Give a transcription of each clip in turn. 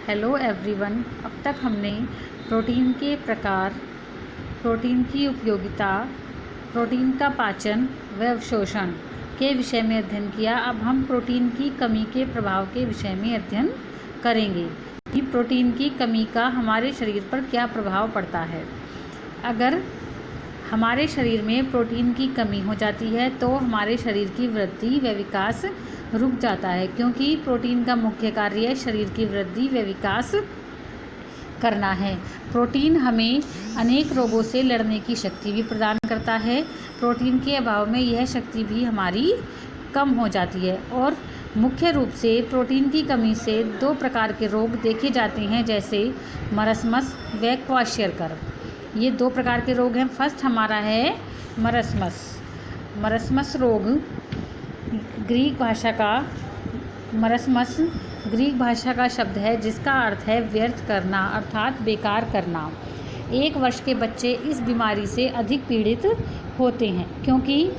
Hello everyone. अब तक हमने प्रोटीन के प्रकार, प्रोटीन की उपयोगिता, प्रोटीन का पाचन व अवशोषण के विषय में अध्ययन किया। अब हम प्रोटीन की कमी के प्रभाव के विषय में अध्ययन करेंगे कि प्रोटीन की कमी का हमारे शरीर पर क्या प्रभाव पड़ता है। अगर हमारे शरीर में प्रोटीन की कमी हो जाती है तो हमारे शरीर की वृद्धि व विकास रुक जाता है, क्योंकि प्रोटीन का मुख्य कार्य शरीर की वृद्धि व विकास करना है। प्रोटीन हमें अनेक रोगों से लड़ने की शक्ति भी प्रदान करता है। प्रोटीन के अभाव में यह शक्ति भी हमारी कम हो जाती है और मुख्य रूप से प्रोटीन की कमी से 2 प्रकार के रोग देखे जाते हैं, जैसे मरस्मस व क्वाशियरकर। ये 2 प्रकार के रोग हैं। फर्स्ट हमारा है मरस्मस। मरस्मस रोग ग्रीक भाषा का शब्द है, जिसका अर्थ है व्यर्थ करना, अर्थात बेकार करना। 1 वर्ष के बच्चे इस बीमारी से अधिक पीड़ित होते हैं, क्योंकि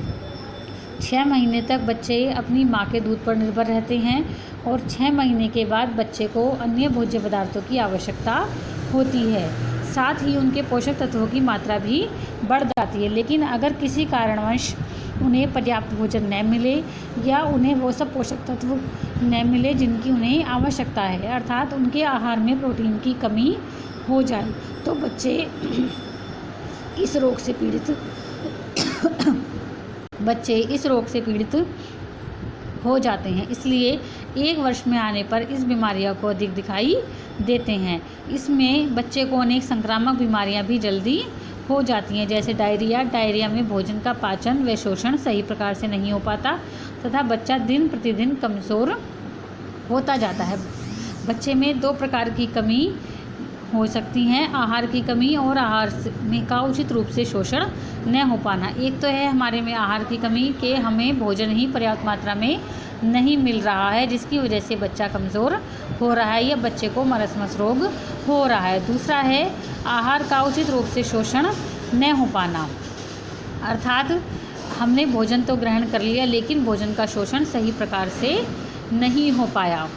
6 महीने तक बच्चे अपनी माँ के दूध पर निर्भर रहते हैं और 6 महीने के बाद बच्चे को अन्य भोज्य पदार्थों की आवश्यकता होती है। साथ ही उनके पोषक तत्वों की मात्रा भी बढ़ जाती है। लेकिन अगर किसी कारणवश उन्हें पर्याप्त भोजन न मिले या उन्हें वो सब पोषक तत्व न मिले जिनकी उन्हें आवश्यकता है, अर्थात उनके आहार में प्रोटीन की कमी हो जाए, तो बच्चे इस रोग से पीड़ित हो जाते हैं। इसलिए 1 वर्ष में आने पर इस बीमारियों को अधिक दिखाई देते हैं। इसमें बच्चे को अनेक संक्रामक बीमारियां भी जल्दी हो जाती हैं, जैसे डायरिया में भोजन का पाचन व शोषण सही प्रकार से नहीं हो पाता तथा बच्चा दिन प्रतिदिन कमज़ोर होता जाता है। बच्चे में 2 प्रकार की कमी हो सकती हैं, आहार की कमी और आहार में का उचित रूप से शोषण न हो पाना। एक तो है हमारे में आहार की कमी कि हमें भोजन ही पर्याप्त मात्रा में नहीं मिल रहा है, जिसकी वजह से बच्चा कमज़ोर हो रहा है या बच्चे को मरस्मस रोग हो रहा है। दूसरा है आहार का उचित रूप से शोषण न हो पाना, अर्थात हमने भोजन तो ग्रहण कर लिया लेकिन भोजन का शोषण सही प्रकार से नहीं हो पाया।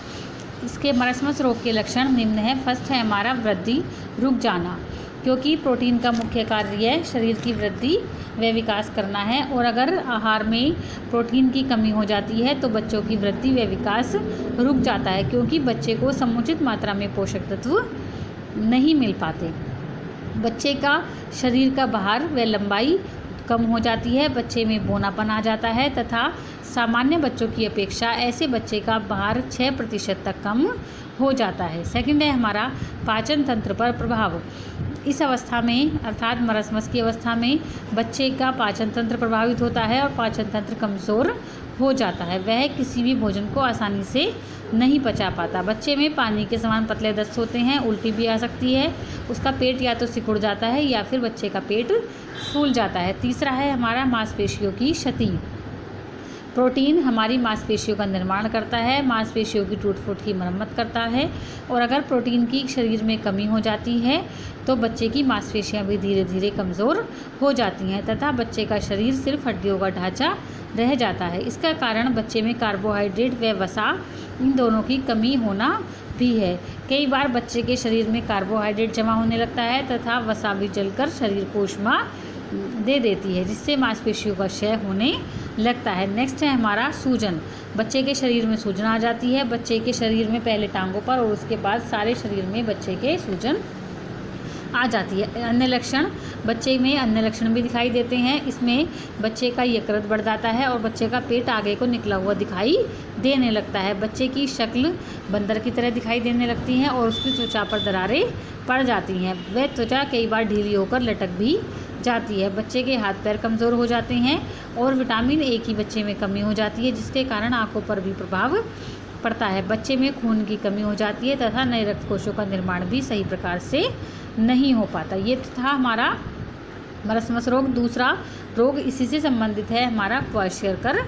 इसके मरस्मस रोग के लक्षण निम्न है। फर्स्ट है हमारा वृद्धि रुक जाना, क्योंकि प्रोटीन का मुख्य कार्य शरीर की वृद्धि व विकास करना है और अगर आहार में प्रोटीन की कमी हो जाती है तो बच्चों की वृद्धि व विकास रुक जाता है, क्योंकि बच्चे को समुचित मात्रा में पोषक तत्व नहीं मिल पाते। बच्चे का शरीर का भार व लंबाई कम हो जाती है, बच्चे में बौनापन आ जाता है तथा सामान्य बच्चों की अपेक्षा ऐसे बच्चे का भार 6% तक कम हो जाता है। सेकंड है हमारा पाचन तंत्र पर प्रभाव। इस अवस्था में अर्थात मरस्मस की अवस्था में बच्चे का पाचन तंत्र प्रभावित होता है और पाचन तंत्र कमज़ोर हो जाता है। वह किसी भी भोजन को आसानी से नहीं पचा पाता। बच्चे में पानी के समान पतले दस्त होते हैं, उल्टी भी आ सकती है, उसका पेट या तो सिकुड़ जाता है या फिर बच्चे का पेट फूल जाता है। तीसरा है हमारा मांसपेशियों की क्षति। प्रोटीन हमारी मांसपेशियों का निर्माण करता है, मांसपेशियों की टूट फूट की मरम्मत करता है और अगर प्रोटीन की शरीर में कमी हो जाती है तो बच्चे की मांसपेशियां भी धीरे धीरे कमज़ोर हो जाती हैं तथा बच्चे का शरीर सिर्फ हड्डियों का ढांचा रह जाता है। इसका कारण बच्चे में कार्बोहाइड्रेट व वसा इन दोनों की कमी होना भी है। कई बार बच्चे के शरीर में कार्बोहाइड्रेट जमा होने लगता है तथा वसा भी जलकर शरीर को ऊष्मा दे देती है, जिससे मांसपेशियों का क्षय होने लगता है। नेक्स्ट है हमारा सूजन। बच्चे के शरीर में सूजन आ जाती है। बच्चे के शरीर में पहले टांगों पर और उसके बाद सारे शरीर में बच्चे के सूजन आ जाती है। अन्य लक्षण, बच्चे में अन्य लक्षण भी दिखाई देते हैं। इसमें बच्चे का यकृत बढ़ जाता है और बच्चे का पेट आगे को निकला हुआ दिखाई देने लगता है। बच्चे की शक्ल बंदर की तरह दिखाई देने लगती है और उसकी त्वचा पर दरारें पड़ जाती हैं। वह त्वचा कई बार ढीली होकर लटक भी जाती है। बच्चे के हाथ पैर कमज़ोर हो जाते हैं और विटामिन ए की बच्चे में कमी हो जाती है, जिसके कारण आंखों पर भी प्रभाव पड़ता है। बच्चे में खून की कमी हो जाती है तथा नए रक्त कोशों का निर्माण भी सही प्रकार से नहीं हो पाता। ये था हमारा मरस्मस रोग। दूसरा रोग इसी से संबंधित है हमारा क्वाशियरकर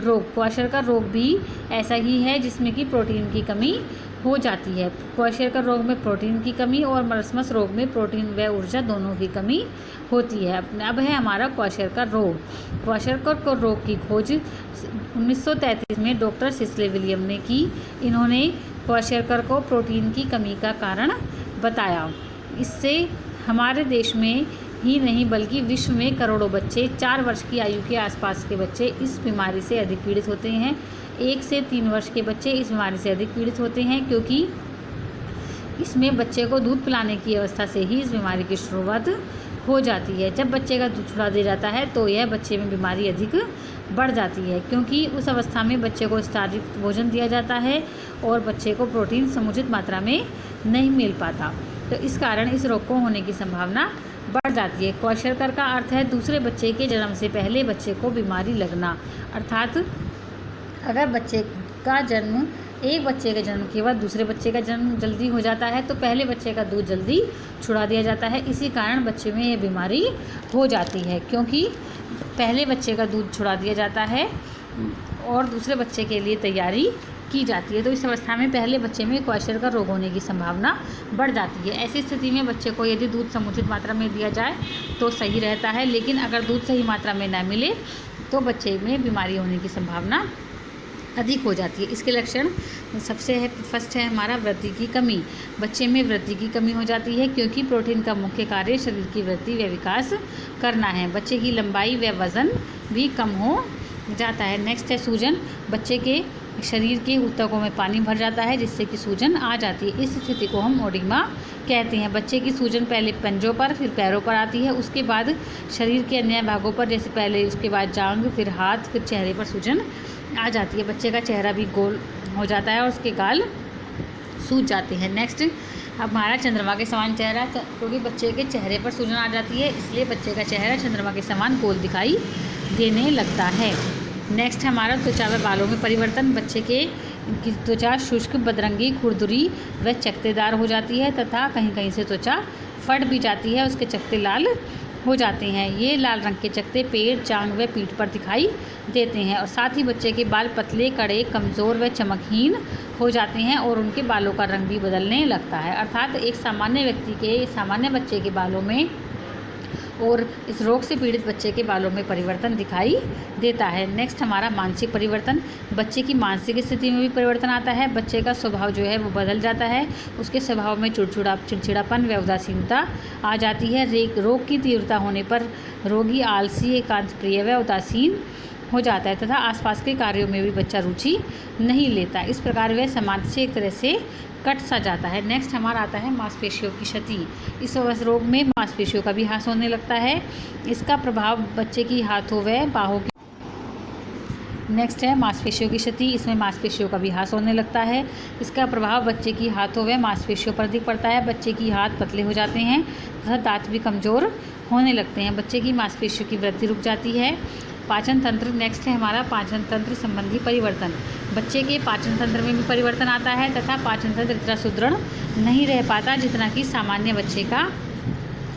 रोग। क्वाशियरकर रोग भी ऐसा ही है जिसमें कि प्रोटीन की कमी हो जाती है। क्वाशियरकर रोग में प्रोटीन की कमी और मरस्मस रोग में प्रोटीन व ऊर्जा दोनों की कमी होती है। अब है हमारा क्वाशियरकर रोग। क्वाशियरकर रोग की खोज 1933 में डॉक्टर सिस्ले विलियम ने की। इन्होंने क्वाशरकर को प्रोटीन की कमी का कारण बताया। इससे हमारे देश में ही नहीं बल्कि विश्व में करोड़ों बच्चे 4 वर्ष की आयु के आसपास के बच्चे इस बीमारी से अधिक पीड़ित होते हैं। 1 से 3 वर्ष के बच्चे इस बीमारी से अधिक पीड़ित होते हैं, क्योंकि इसमें बच्चे को दूध पिलाने की अवस्था से ही इस बीमारी की शुरुआत हो जाती है। जब बच्चे का दूध छुड़ा दिया जाता है तो यह बच्चे में बीमारी अधिक बढ़ जाती है, क्योंकि उस अवस्था में बच्चे को स्टार्चयुक्त भोजन दिया जाता है और बच्चे को प्रोटीन समुचित मात्रा में नहीं मिल पाता, तो इस कारण इस रोग को होने की संभावना बढ़ जाती है। क्वाशरकर का अर्थ है दूसरे बच्चे के जन्म से पहले बच्चे को बीमारी लगना, अर्थात अगर एक बच्चे के जन्म के बाद दूसरे बच्चे का जन्म जल्दी हो जाता है तो पहले बच्चे का दूध जल्दी छुड़ा दिया जाता है। इसी कारण बच्चे में ये बीमारी हो जाती है, क्योंकि पहले बच्चे का दूध छुड़ा दिया जाता है और दूसरे बच्चे के लिए तैयारी की जाती है, तो इस अवस्था में पहले बच्चे में क्वाशरकर रोग होने की संभावना बढ़ जाती है। ऐसी स्थिति में बच्चे को यदि दूध समुचित मात्रा में दिया जाए तो सही रहता है, लेकिन अगर दूध सही मात्रा में न मिले तो बच्चे में बीमारी होने की संभावना अधिक हो जाती है। इसके लक्षण फर्स्ट है हमारा वृद्धि की कमी। बच्चे में वृद्धि की कमी हो जाती है, क्योंकि प्रोटीन का मुख्य कार्य शरीर की वृद्धि व विकास करना है। बच्चे की लंबाई व वज़न भी कम हो जाता है। नेक्स्ट है सूजन। बच्चे के शरीर के ऊतकों में पानी भर जाता है, जिससे कि सूजन आ जाती है। इस स्थिति को हम ओडिग्मा कहते हैं। बच्चे की सूजन पहले पंजों पर, फिर पैरों पर आती है, उसके बाद शरीर के अन्य भागों पर, जैसे पहले उसके बाद जांघ, फिर हाथ, फिर चेहरे पर सूजन आ जाती है। बच्चे का चेहरा भी गोल हो जाता है और उसके गाल सूज जाते हैं। नेक्स्ट हमारा चंद्रमा के समान चेहरा, क्योंकि बच्चे के चेहरे पर सूजन आ जाती है, इसलिए बच्चे का चेहरा चंद्रमा के समान गोल दिखाई देने लगता है। नेक्स्ट हमारा त्वचा व बालों में परिवर्तन। बच्चे के त्वचा शुष्क, बदरंगी, खुरदुरी व चकत्तेदार हो जाती है तथा कहीं कहीं से त्वचा फट भी जाती है, उसके चकत्ते लाल हो जाते हैं। ये लाल रंग के चकत्ते पेट, जांघ व पीठ पर दिखाई देते हैं, और साथ ही बच्चे के बाल पतले, कड़े, कमज़ोर व चमकहीन हो जाते हैं और उनके बालों का रंग भी बदलने लगता है। अर्थात एक सामान्य बच्चे के बालों में और इस रोग से पीड़ित बच्चे के बालों में परिवर्तन दिखाई देता है। नेक्स्ट हमारा मानसिक परिवर्तन। बच्चे की मानसिक स्थिति में भी परिवर्तन आता है। बच्चे का स्वभाव जो है वो बदल जाता है, उसके स्वभाव में चिड़चिड़ापन व उदासीनता आ जाती है। रोग की तीव्रता होने पर रोगी आलसी, एकांत प्रिय व उदासीन हो जाता है तथा आसपास के कार्यों में भी बच्चा रुचि नहीं लेता। इस प्रकार वह समाज से एक तरह से कट सा जाता है। नेक्स्ट हमारा आता है मांसपेशियों की क्षति। इस रोग में मांसपेशियों का भी ह्रास होने लगता है। इसका प्रभाव बच्चे की हाथों व बाहों की। नेक्स्ट है मांसपेशियों की क्षति। इसमें मांसपेशियों का भी ह्रास होने लगता है। इसका प्रभाव बच्चे की हाथों व मांसपेशियों पर अधिक पड़ता है। बच्चे की हाथ पतले हो जाते हैं तथा दांत भी कमज़ोर होने लगते हैं। बच्चे की मांसपेशियों की वृद्धि रुक जाती है। पाचन तंत्र। नेक्स्ट है हमारा पाचन तंत्र संबंधी परिवर्तन। बच्चे के पाचन तंत्र में भी परिवर्तन आता है तथा पाचन तंत्र इतना सुदृढ़ नहीं रह पाता जितना कि सामान्य बच्चे का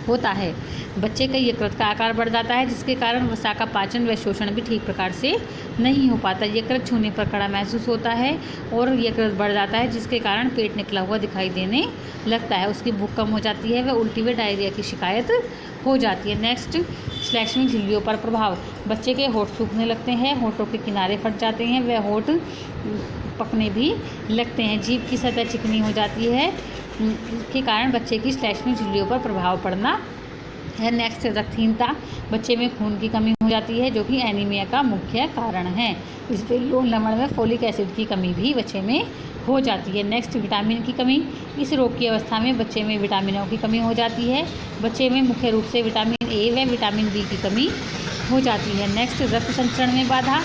होता है। बच्चे का यकृत का आकार बढ़ जाता है, जिसके कारण वसा का पाचन व शोषण भी ठीक प्रकार से नहीं हो पाता। यकृत छूने पर कड़ा महसूस होता है और यकृत बढ़ जाता है, जिसके कारण पेट निकला हुआ दिखाई देने लगता है। उसकी भूख कम हो जाती है व उल्टी व डायरिया की शिकायत हो जाती है। नेक्स्ट श्लैष्मिक झिल्लियों पर प्रभाव। बच्चे के होंठ सूखने लगते हैं, होंठों के किनारे फट जाते हैं व होंठ पकने भी लगते हैं। जीभ की सतह चिकनी हो जाती है, इसके कारण बच्चे की श्लैष्मिक झिल्लियों पर प्रभाव पड़ना है। नेक्स्ट रक्तहीनता। बच्चे में खून की कमी हो जाती है, जो कि एनीमिया का मुख्य कारण है। इससे लवण में फोलिक एसिड की कमी भी बच्चे में हो जाती है। नेक्स्ट विटामिन की कमी। इस रोग की अवस्था में बच्चे में विटामिनों की कमी हो जाती है। बच्चे में मुख्य रूप से विटामिन ए व विटामिन बी की कमी हो जाती है। नेक्स्ट रक्त संचरण में बाधा।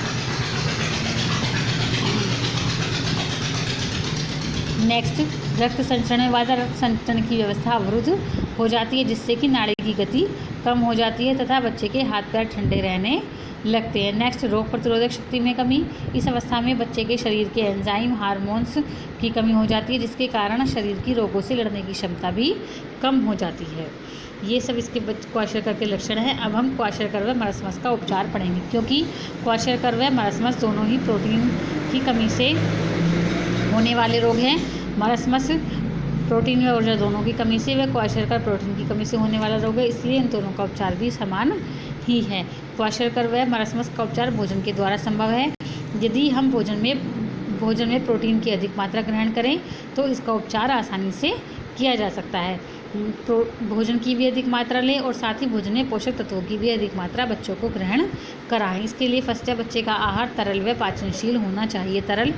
नेक्स्ट रक्त संचरण में बाधा। रक्त संचरण की व्यवस्था अवरुद्ध हो जाती है, जिससे कि नाड़ी की गति कम हो जाती है तथा बच्चे के हाथ पैर ठंडे रहने लगते हैं। नेक्स्ट रोग प्रतिरोधक शक्ति में कमी। इस अवस्था में बच्चे के शरीर के एंजाइम, हार्मोन्स की कमी हो जाती है, जिसके कारण शरीर की रोगों से लड़ने की क्षमता भी कम हो जाती है। ये सब इसके क्वाशरकर के लक्षण हैं। अब हम क्वाशरकर व मरसमस का उपचार पढ़ेंगे, क्योंकि क्वाशरकर व मरसमस दोनों ही प्रोटीन की कमी से होने वाले रोग हैं। मरसमस प्रोटीन व ऊर्जा दोनों की कमी से व क्वाशरकर प्रोटीन की कमी से होने वाला रोग है, इसलिए इन दोनों का उपचार भी समान ही है। क्वाशरकर व मरसमस का उपचार भोजन के द्वारा संभव है। यदि हम भोजन में भोजन में प्रोटीन की अधिक मात्रा ग्रहण करें तो इसका उपचार आसानी से किया जा सकता है। तो भोजन की भी अधिक मात्रा लें और साथ ही भोजन में पोषक तत्वों की भी अधिक मात्रा बच्चों को ग्रहण कराएं। इसके लिए फर्स्ट है, बच्चे का आहार तरल व पाचनशील होना चाहिए। तरल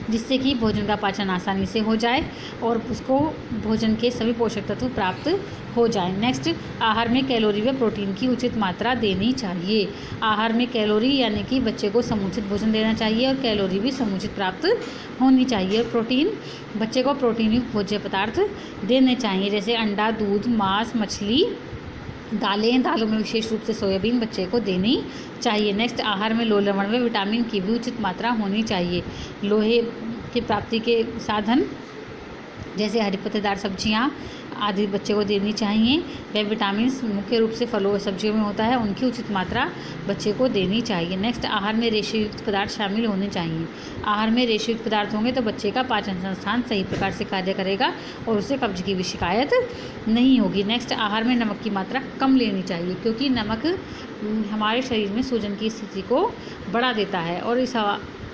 जिससे कि भोजन का पाचन आसानी से हो जाए और उसको भोजन के सभी पोषक तत्व प्राप्त हो जाए। नेक्स्ट, आहार में कैलोरी व प्रोटीन की उचित मात्रा देनी चाहिए। आहार में कैलोरी यानी कि बच्चे को समुचित भोजन देना चाहिए और कैलोरी भी समुचित प्राप्त होनी चाहिए। और प्रोटीन, बच्चे को प्रोटीन युक्त भोज्य पदार्थ देने चाहिए, जैसे अंडा, दूध, मांस, मछली, दालों में विशेष रूप से सोयाबीन बच्चे को देनी चाहिए। नेक्स्ट, आहार में लोह, लवण व विटामिन की भी उचित मात्रा होनी चाहिए। लोहे की प्राप्ति के साधन जैसे हरी पत्तेदार सब्जियां आदि बच्चे को देनी चाहिए। वे विटामिन मुख्य रूप से फलों और सब्जियों में होता है, उनकी उचित मात्रा बच्चे को देनी चाहिए। नेक्स्ट, आहार में रेशेयुक्त पदार्थ शामिल होने चाहिए। आहार में रेशेयुक्त पदार्थ होंगे तो बच्चे का पाचन संस्थान सही प्रकार से कार्य करेगा और उसे कब्ज की भी शिकायत नहीं होगी। नेक्स्ट, आहार में नमक की मात्रा कम लेनी चाहिए, क्योंकि नमक हमारे शरीर में सूजन की स्थिति को बढ़ा देता है और इस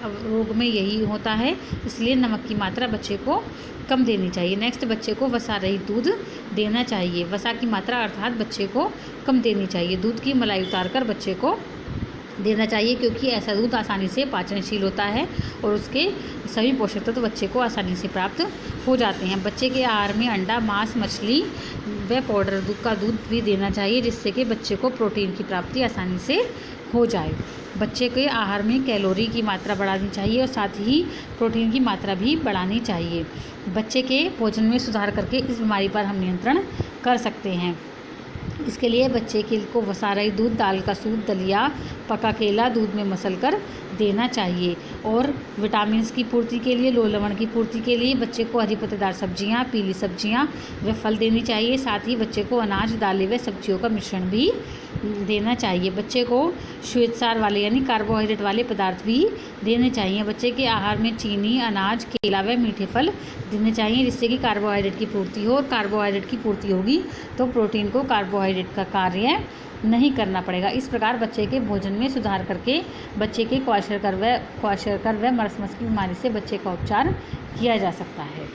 रोग में यही होता है, इसलिए नमक की मात्रा बच्चे को कम देनी चाहिए। नेक्स्ट, बच्चे को वसा रहित दूध देना चाहिए। वसा की मात्रा अर्थात बच्चे को कम देनी चाहिए। दूध की मलाई उतारकर बच्चे को देना चाहिए, क्योंकि ऐसा दूध आसानी से पाचनशील होता है और उसके सभी पोषक तत्व बच्चे को आसानी से प्राप्त हो जाते हैं। बच्चे के आहार में अंडा, मांस, मछली व पाउडर दूध का दूध भी देना चाहिए, जिससे कि बच्चे को प्रोटीन की प्राप्ति आसानी से हो जाए। बच्चे के आहार में कैलोरी की मात्रा बढ़ानी चाहिए और साथ ही प्रोटीन की मात्रा भी बढ़ानी चाहिए। बच्चे के भोजन में सुधार करके इस बीमारी पर हम नियंत्रण कर सकते हैं। इसके लिए बच्चे को वसा रहित दूध, दाल का सूप, दलिया, पका केला दूध में मसल कर देना चाहिए। और विटामिन्स की पूर्ति के लिए, लोह लवण की पूर्ति के लिए बच्चे को हरी पत्तेदार सब्जियां, पीली सब्जियां व फल देनी चाहिए। साथ ही बच्चे को अनाज, दालें व सब्जियों का मिश्रण भी देना चाहिए। बच्चे को श्वेतसार वाले यानी कार्बोहाइड्रेट वाले पदार्थ भी देने चाहिए। बच्चे के आहार में चीनी, अनाज, केला व मीठे फल देने चाहिए, जिससे कि कार्बोहाइड्रेट की पूर्ति हो। और कार्बोहाइड्रेट की पूर्ति होगी तो प्रोटीन को कार्बोहाइड्रेट का कार्य नहीं करना पड़ेगा। इस प्रकार बच्चे के भोजन में सुधार करके बच्चे के क्वाशरकर व मर्समस की बीमारी से बच्चे का उपचार किया जा सकता है।